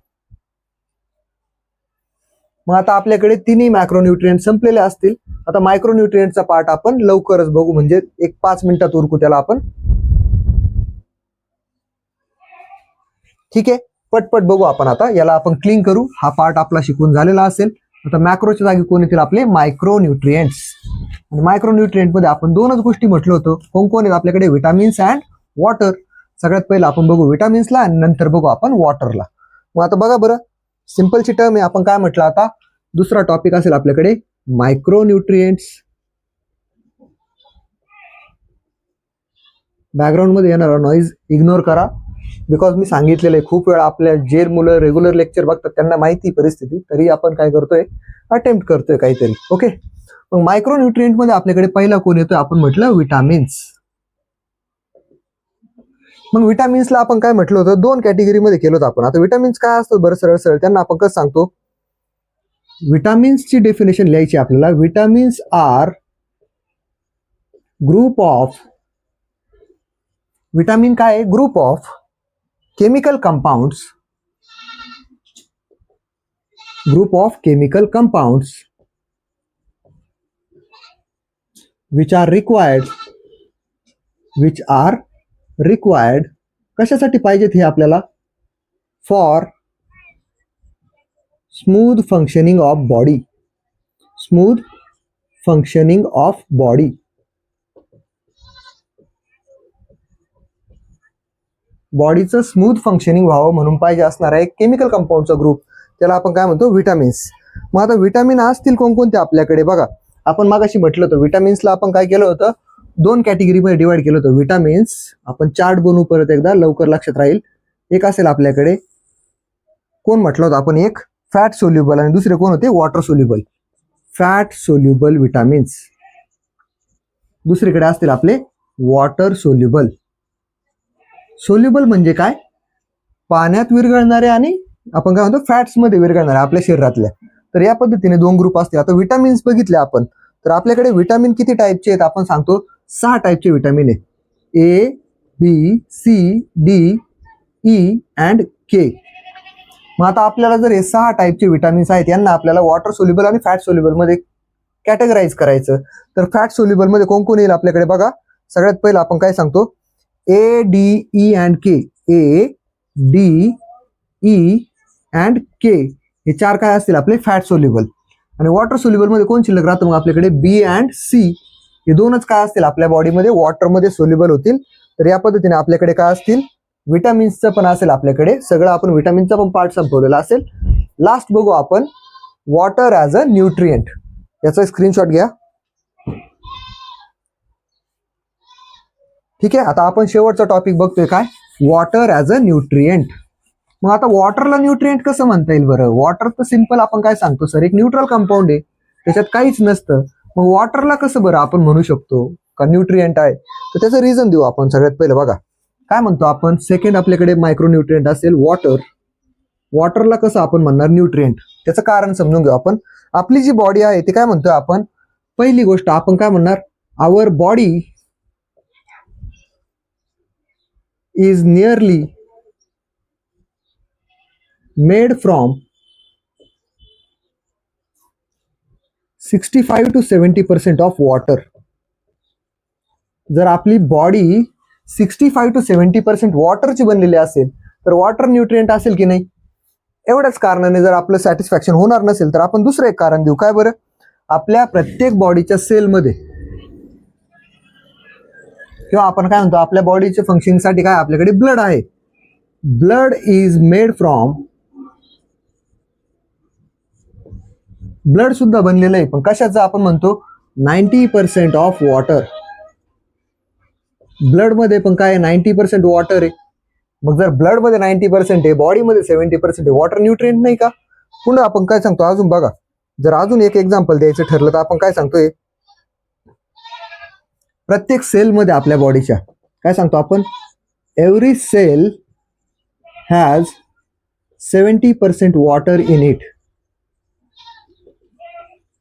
मग आता आपल्याकडे तिन्ही मॅक्रोन्यूट्रिएंट संपलेले असतील. आता मायक्रोन्यूट्रिएंटचा पार्ट आपण लवकरच बघू, म्हणजे एक 5 मिनिटात उरकू त्याला आपण. ठीक आहे, पटपट बघू आपण. आता याला आपण क्लीन करू. हा पार्ट आपला शिकून झालेला असेल. आता मॅक्रोच्या जागी कोण येतील, आपले मायक्रोन्यूट्रिएंट्स. आणि मायक्रोन्यूट्रिएंट मध्ये आपण 2च गोष्टी म्हटलं होतं. कोण कोण आहेत आपल्याकडे, विटामिन्स अँड वॉटर. सगळ्यात पहिलं आपण बघू विटामिन्सला आणि नंतर बघू आपण वॉटरला. मग आता बघा बरं, सिंपलची टर्म आहे. आपण काय म्हटलं, आता दुसरा टॉपिक असेल आपल्याकडे मायक्रोन्यूट्रिएंट्स. बॅकग्राऊंड मध्ये येणारा नॉईज इग्नोर करा, बिकॉज मी सांगितलेलं आहे खूप वेळा, आपल्या जे मुलं रेग्युलर लेक्चर बघतात त्यांना माहिती परिस्थिती, तरी आपण काय करतोय, अटेम्प्ट करतोय काहीतरी. ओके. मग मायक्रोन्यूट्रिएंट मध्ये आपल्याकडे पहिला कोण येतोय, आपण म्हटलं विटामिन्स. मग विटामिन्सला आपण काय म्हटलं होतं, 2 कॅटेगरीमध्ये केलं होतं आपण. आता विटामिन्स काय असतं बरं, सरळ सरळ त्यांना आपण कसं सांगतो, विटामिन्सची डेफिनेशन लिहायची आपल्याला. Vitamins are group of, vitamin काय आहे, group of chemical compounds, group of chemical compounds which are required, कशासाठी पाहिजेत हे आपल्याला, for smooth functioning of body, smooth functioning of body. बॉडीचं स्मूथ फंक्शनिंग व्हावं म्हणून पाहिजे असणारा एक केमिकल कंपाऊंडचा ग्रुप, त्याला आपण काय म्हणतो, विटामिन्स. मग आता विटामिन असतील कोणकोणते आपल्याकडे बघा. आपण मागाशी म्हटलं होतं विटामिन्सला आपण काय केलं होतं, 2 कॅटेगरीमध्ये डिवाइड केलं होतं विटामिन्स. आपण चार्ट बनवू परत एकदा, लवकर लक्षात राहील. एक असेल आपल्याकडे, कोण म्हटलं होतं आपण, एक फॅट सोल्युबल आणि दुसरे कोण होते water soluble. Fat soluble vitamins दुसरीकडे असतील आपले वॉटर सोल्युबल. सोल्युबल म्हणजे काय, पाण्यात विरघळणारे आणि आपण काय म्हणतो फॅट्स मध्ये विरघळणारे आपल्या शरीरातल्या. तर या पद्धतीने 2 ग्रुप असते. आता विटामिन्स बघितले आपण तर आपल्याकडे विटामिन किती टाईपचे आहेत, आपण सांगतो 6 टाईपचे विटामिन आहेत. A B C D E and K. मग आता आपल्याला जर हे 6 टाईपचे विटामिन्स आहेत यांना आपल्याला वॉटर सोल्युबल आणि फॅट सोल्युबल मध्ये कॅटेगराईज करायचं. तर फॅट सोल्युबल मध्ये कोण कोण येईल आपल्याकडे बघा. सगळ्यात पहिलं आपण काय सांगतो A D E and K. A D E and K हे 4 काय असतील आपले फॅट सोल्युबल. आणि वॉटर सोल्युबल मध्ये कोण शिल्लक राहतं मग आपल्याकडे बी अँड सी. हे 2च काय असतील आपल्या बॉडीमध्ये वॉटरमध्ये सोल्युबल होतील. तर या पद्धतीने आपल्याकडे काय असतील विटामिन्सचं पण असेल आपल्याकडे. सगळं आपण विटामिनचा पण पार्ट संपवलेला असेल. लास्ट बघू आपण वॉटर ॲज अ न्यूट्रिएंट. याचा स्क्रीनशॉट घ्या. ठीक आहे. आता आपण शेवटचा टॉपिक बघतोय काय वॉटर ॲज अ न्यूट्रिएंट. मग आता वॉटरला न्यूट्रिएंट कसं म्हणता येईल बरं. वॉटर तर सिंपल आपण काय सांगतो सर एक न्यूट्रल कंपाऊंड आहे, त्याच्यात काहीच नसतं. मग वॉटरला कसं बरं आपण म्हणू शकतो का न्यूट्रिएंट आहे. तर त्याचं रिझन देऊ आपण. सगळ्यात पहिलं बघा काय म्हणतो आपण. सेकंड आपल्याकडे मायक्रोन्यूट्रिएंट असेल वॉटर. वॉटरला कसं आपण म्हणणार न्यूट्रिएंट, त्याचं कारण समजून घेऊ आपण. आपली जी बॉडी आहे ते काय म्हणतोय आपण. पहिली गोष्ट आपण काय म्हणणार our body is nearly made from 65 to 70% of water. जर आपली बॉडी 65 to 70% वॉटरची बनलेली असेल तर वॉटर न्यूट्रिएंट असेल की नाही. एवढ्याच कारणाने जर आपलं सॅटिस्फॅक्शन होणार नसेल तर आपण दुसरं एक कारण देऊ. काय बरं. आपल्या प्रत्येक बॉडीच्या सेलमध्ये किंवा आपण काय म्हणतो आपल्या बॉडीच्या फंक्शनिंगसाठी काय आपल्याकडे ब्लड आहे. Blood is made from. Blood सुद्धा बनलेलं आहे पण कशाचं आपण म्हणतो 90% ऑफ वॉटर. ब्लड मध्ये पण काय 90% वॉटर आहे. मग जर ब्लड मध्ये 90% आहे बॉडीमध्ये 70% आहे वॉटर न्यूट्रिएंट नाही का. पुन्हा आपण काय सांगतो अजून बघा. जर अजून एक एक्झाम्पल द्यायचं ठरलं तर आपण काय सांगतोय प्रत्येक सेलमध्ये आपल्या बॉडीच्या काय सांगतो आपण every cell has 70% water in it.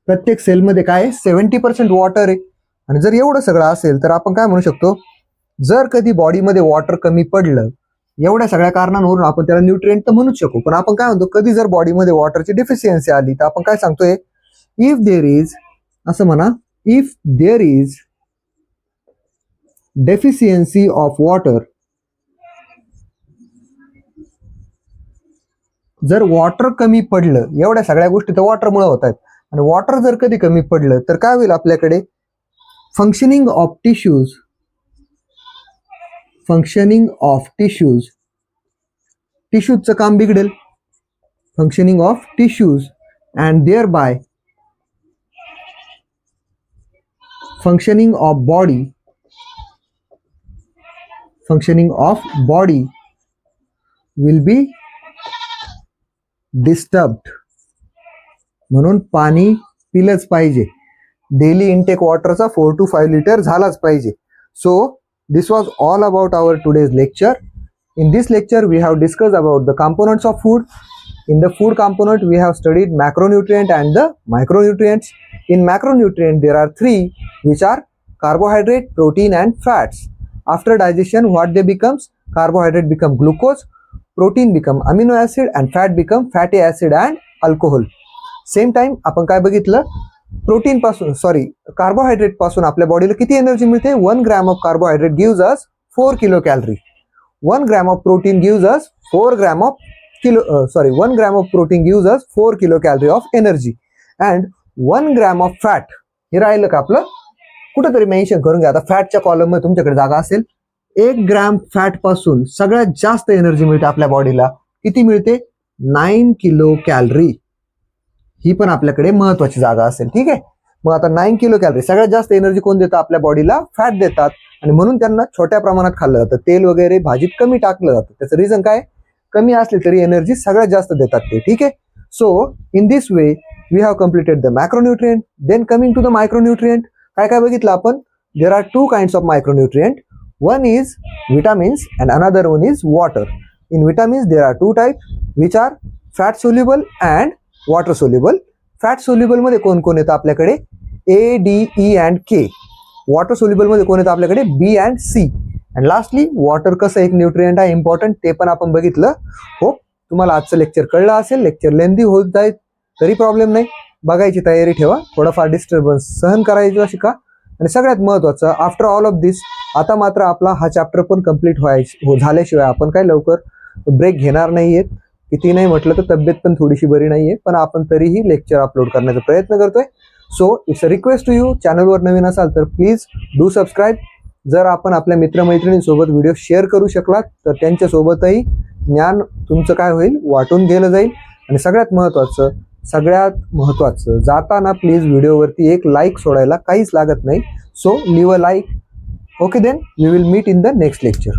प्रत्येक सेलमध्ये काय 70% वॉटर आहे. आणि जर एवढं सगळं असेल तर आपण काय म्हणू शकतो जर कधी बॉडीमध्ये वॉटर कमी पडलं एवढ्या सगळ्या कारणांवरून आपण त्याला न्यूट्रिएंट तर म्हणूच शकू. पण आपण काय म्हणतो कधी जर बॉडीमध्ये वॉटरची डिफिशियन्सी आली तर आपण काय सांगतोय इफ देअर इज असं म्हणा if there is deficiency of water. जर वॉटर कमी पडलं एवढ्या सगळ्या गोष्टी तर वॉटरमुळे होत आहेत आणि वॉटर जर कधी कमी पडलं तर काय होईल आपल्याकडे functioning of tissues. Functioning of tissues. टिश्यूजचं काम बिघडेल. Functioning of tissues and thereby functioning of body. Functioning of body will be disturbed. म्हणून पाणी पिलंच पाहिजे. डेली इनटेक वॉटरचा 4 to 5 लिटर झालाच पाहिजे. So this was all about our today's lecture. In this lecture we have discussed about the components of food. In the food component we have studied macronutrient and the micronutrients. In macronutrient there are 3 which are carbohydrate, protein and fats. After digestion what they becomes? Carbohydrate become glucose, protein become amino acid and fat become fatty acid and alcohol. Same time आपण काय बघितलं protein पासून carbohydrate पासून आपल्या बॉडीला किती energy मिळते 1 gram of carbohydrate gives us 4 kilo calorie. 1 gram of protein gives us 4 gram of 1 gram of protein gives us 4 kilo calorie of energy. And 1 gram of fat हे राहिलं का आपलं कुठेतरी मेन्शन करून घ्या. आता फॅटच्या कॉलम मध्ये तुमच्याकडे जागा असेल. 1 ग्रॅम फॅट पासून सगळ्यात जास्त एनर्जी मिळते आपल्या बॉडीला. किती मिळते 9 किलो कॅलरी. ही पण आपल्याकडे महत्वाची जागा असेल. ठीक आहे. मग आता 9 किलो कॅलरी सगळ्यात जास्त एनर्जी कोण देतं आपल्या बॉडीला फॅट देतात. आणि म्हणून त्यांना छोट्या प्रमाणात खाल्लं जातं. तेल वगैरे भाजीत कमी टाकलं जातं. त्याचं रिझन काय कमी असले तरी एनर्जी सगळ्यात जास्त देतात ते. ठीक आहे. So in this way we have completed the macronutrient. Then coming to the micronutrient, काय काय बघितलं आपण? There are two kinds of micronutrient. One is vitamins and another one is water. In vitamins there are two types which are fat soluble and water soluble. Fat soluble मध्ये कोण कोण येतं आपल्याकडे? A, D, E and K. Water soluble मध्ये कोण येतं आपल्याकडे? B and C. And lastly water कसं एक न्यूट्रिएंट आहे इम्पॉर्टंट, ते पण आपण बघितलं. होप तुम्हाला आजचं लेक्चर कळलं असेल. लेक्चर लेंदी होत जाईल तरी प्रॉब्लेम नाही, बघायची तयारी ठेवा, थोडाफार डिस्टर्बन्स सहन करायचं शिका. आणि सगळ्यात महत्त्वाचं, आफ्टर ऑल ऑफ दिस आता मात्र आपला हा चॅप्टर पण कम्प्लीट झाल्याशिवाय आपण काय लवकर ब्रेक घेणार नाहीयेत. किती नाही म्हटलं तर तब्येत पण थोडीशी बरी नाहीये, पण आपण तरीही लेक्चर अपलोड करण्याचा प्रयत्न करतोय. So it's a request to you, चॅनलवर नवीन असाल तर प्लीज डू सबस्क्राईब. जर आपण आपल्या मित्रमैत्रिणींसोबत व्हिडिओ शेअर करू शकलात तर त्यांच्यासोबतही ज्ञान तुमचं काय होईल, वाटून गेलं जाईल. आणि सगळ्यात महत्त्वाचं जाताना प्लीज व्हिडिओवरती एक लाईक सोडायला काहीच लागत नाही. So leave a like. Okay then we will meet in the next lecture.